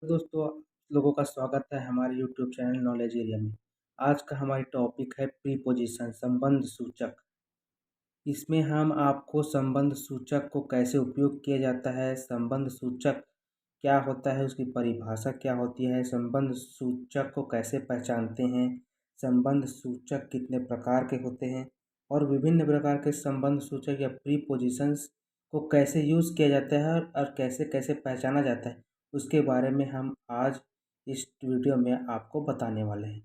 तो दोस्तों आप लोगों का स्वागत है हमारे यूट्यूब चैनल नॉलेज एरिया में। आज का हमारी टॉपिक है प्रीपोजिशन संबंध सूचक। इसमें हम आपको संबंध सूचक को कैसे उपयोग किया जाता है, संबंध सूचक क्या होता है, उसकी परिभाषा क्या होती है, संबंध सूचक को कैसे पहचानते हैं, संबंध सूचक कितने प्रकार के होते हैं और विभिन्न प्रकार के संबंध सूचक या प्रीपोजिशंस को कैसे यूज़ किया जाता है और कैसे कैसे पहचाना जाता है, उसके बारे में हम आज इस वीडियो में आपको बताने वाले हैं।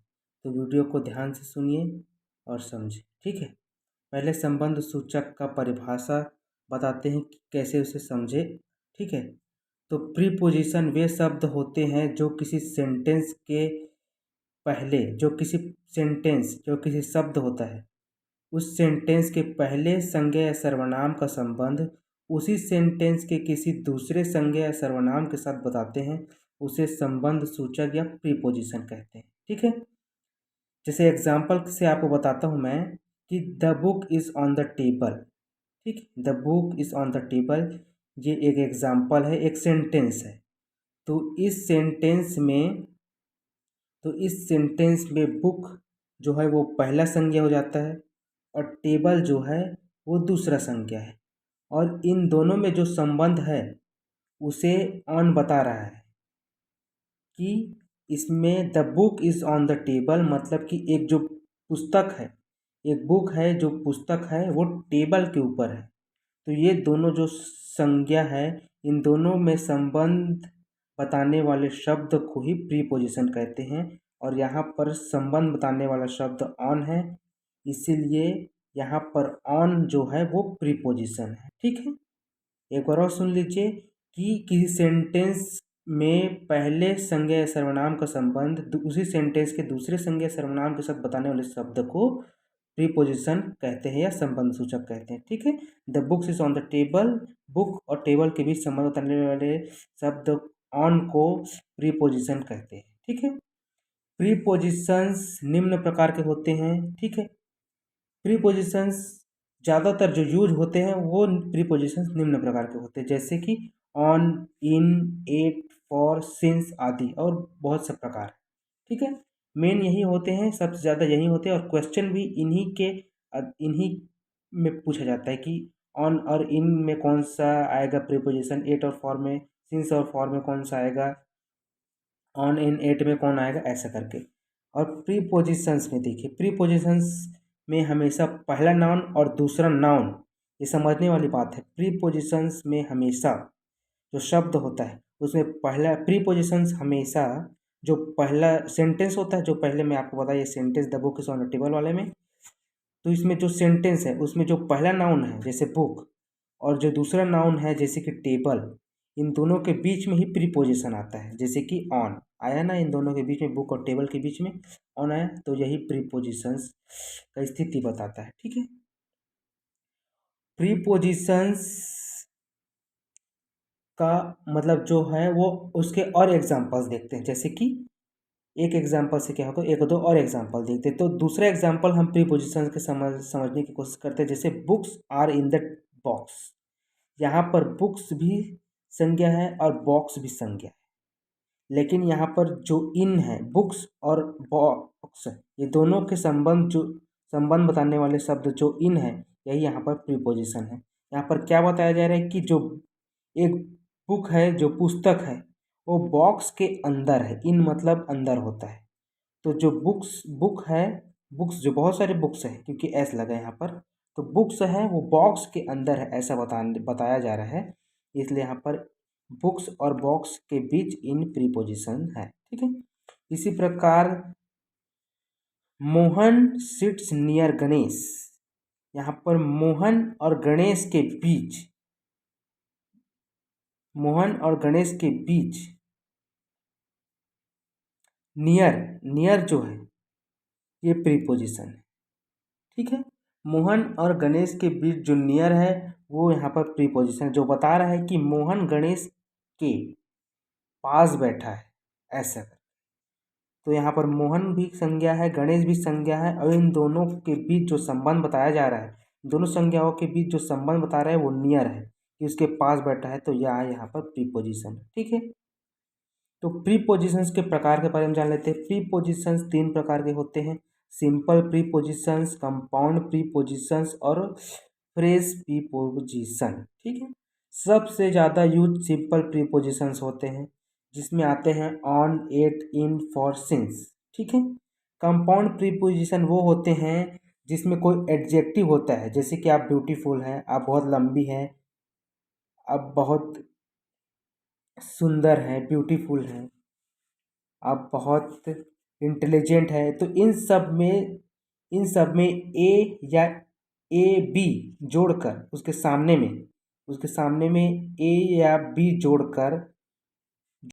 तो वीडियो को ध्यान से सुनिए और समझिए, ठीक है। पहले संबंध सूचक का परिभाषा बताते हैं कि कैसे उसे समझे, ठीक है। तो प्रीपोजिशन वे शब्द होते हैं जो किसी सेंटेंस के पहले जो किसी शब्द होता है उस सेंटेंस के पहले संज्ञा या सर्वनाम का संबंध उसी सेंटेंस के किसी दूसरे संज्ञा या सर्वनाम के साथ बताते हैं, उसे संबंध सूचक या प्रीपोजिशन कहते हैं, ठीक है। जैसे एग्जाम्पल से आपको बताता हूँ मैं कि the book is on the table, ठीक। The book is on the table ये एक एग्जाम्पल है, एक सेंटेंस है। तो इस सेंटेंस में बुक जो है वो पहला संज्ञा हो जाता है और टेबल जो है वो दूसरा संज्ञा है, और इन दोनों में जो संबंध है उसे ऑन बता रहा है कि इसमें the book is on the table मतलब कि एक जो पुस्तक है, एक बुक है जो पुस्तक है वो टेबल के ऊपर है। तो ये दोनों जो संज्ञा है इन दोनों में संबंध बताने वाले शब्द को ही प्रीपोजिशन कहते हैं, और यहाँ पर संबंध बताने वाला शब्द ऑन है, इसीलिए यहाँ पर ऑन जो है वो प्रीपोजिशन है, ठीक है। एक बार और सुन लीजिए कि किसी सेंटेंस में पहले संज्ञा या सर्वनाम का संबंध उसी सेंटेंस के दूसरे संज्ञा या सर्वनाम के साथ बताने वाले शब्द को प्रीपोजिशन कहते हैं या संबंध सूचक कहते हैं, ठीक है। The books is on the table, book और टेबल के बीच संबंध बताने वाले शब्द ऑन को प्रीपोजिशन कहते हैं, ठीक है। प्रीपोजिशंस निम्न प्रकार के होते हैं, ठीक है। प्रीपोजिशंस ज़्यादातर जो यूज होते हैं वो प्रीपोजिशंस निम्न प्रकार के होते हैं, जैसे कि on, in, at, for, since आदि और बहुत से प्रकार, ठीक है। मेन यही होते हैं, सबसे ज़्यादा यही होते हैं, और क्वेश्चन भी इन्हीं में पूछा जाता है कि ऑन और इन में कौन सा आएगा प्रीपोजिशन, एट और फॉर में, सिंस और फॉर में कौन सा आएगा, ऑन इन एट में कौन आएगा, ऐसा करके। और प्रीपोजिशंस में देखिए, प्रीपोजिशंस में हमेशा पहला नाउन और दूसरा नाउन, ये समझने वाली बात है। प्रीपोजिशंस में हमेशा जो शब्द होता है उसमें पहला प्रीपोजिशंस हमेशा जो पहला सेंटेंस होता है, जो पहले मैं आपको बताया sentence the book is on the table वाले में, तो इसमें जो सेंटेंस है उसमें जो पहला नाउन है जैसे बुक और जो दूसरा नाउन है जैसे कि टेबल, इन दोनों के बीच में ही प्रीपोजिशन आता है, जैसे कि ऑन आया ना, इन दोनों के बीच में, बुक और टेबल के बीच में ऑन आया, तो यही प्रीपोजिशंस का स्थिति बताता है, ठीक है। प्रीपोजिशंस का मतलब जो है वो उसके और एग्जांपल्स देखते हैं, जैसे कि एक एग्जांपल से क्या होगा, एक दो और एग्जांपल देखते हैं। तो दूसरा एग्जांपल हम प्रीपोजिशंस के समझने की कोशिश करते हैं, जैसे books are in the box. यहाँ पर बुक्स भी संज्ञा है और बॉक्स भी संज्ञा है, लेकिन यहाँ पर जो इन है, बुक्स और बॉक्स, ये दोनों के संबंध बताने वाले शब्द जो इन है, यही यहाँ पर प्रीपोजिशन है। यहाँ पर क्या बताया जा रहा है कि जो एक बुक है, जो पुस्तक है, वो बॉक्स के अंदर है, इन मतलब अंदर होता है। तो जो बुक है, बुक्स जो बहुत सारे बुक्स है क्योंकि एस लगा है यहाँ पर, तो बुक्स है वो बॉक्स के अंदर है ऐसा बताया जा रहा है, इसलिए यहाँ पर बुक्स और बॉक्स के बीच इन प्रीपोजिशन है, ठीक है। इसी प्रकार मोहन सिट्स नियर गणेश, यहाँ पर मोहन और गणेश के बीच नियर जो है ये प्रीपोजिशन है, ठीक है। मोहन और गणेश के बीच जो नियर है वो यहाँ पर प्रीपोजिशन जो बता रहा है कि मोहन गणेश के पास बैठा है, ऐसा। तो यहाँ पर मोहन भी संज्ञा है, गणेश भी संज्ञा है, और इन दोनों के बीच जो संबंध बताया जा रहा है, दोनों संज्ञाओं के बीच जो संबंध बता रहा है वो नियर है कि उसके पास बैठा है, तो यहाँ पर प्रीपोजिशन है, ठीक है। तो प्रीपोजिशंस के प्रकार के बारे में जान लेते हैं। प्रीपोजिशंस 3 प्रकार के होते हैं। सिंपल प्रीपोजिशंस, कंपाउंड प्रीपोजिशंस और फ्रेज प्रीपोजिशन। ठीक है। सबसे ज़्यादा यूज सिंपल प्रीपोजिशंस होते हैं, जिसमें आते हैं on, at, in, for, since. ठीक है। कंपाउंड प्रीपोजिशन वो होते हैं जिसमें कोई एडजेक्टिव होता है, जैसे कि आप ब्यूटीफुल हैं, आप बहुत लंबी हैं, आप बहुत सुंदर हैं, ब्यूटीफुल हैं, आप बहुत इंटेलिजेंट है। तो इन सब में ए या ए बी जोड़कर उसके सामने में ए या बी जोड़कर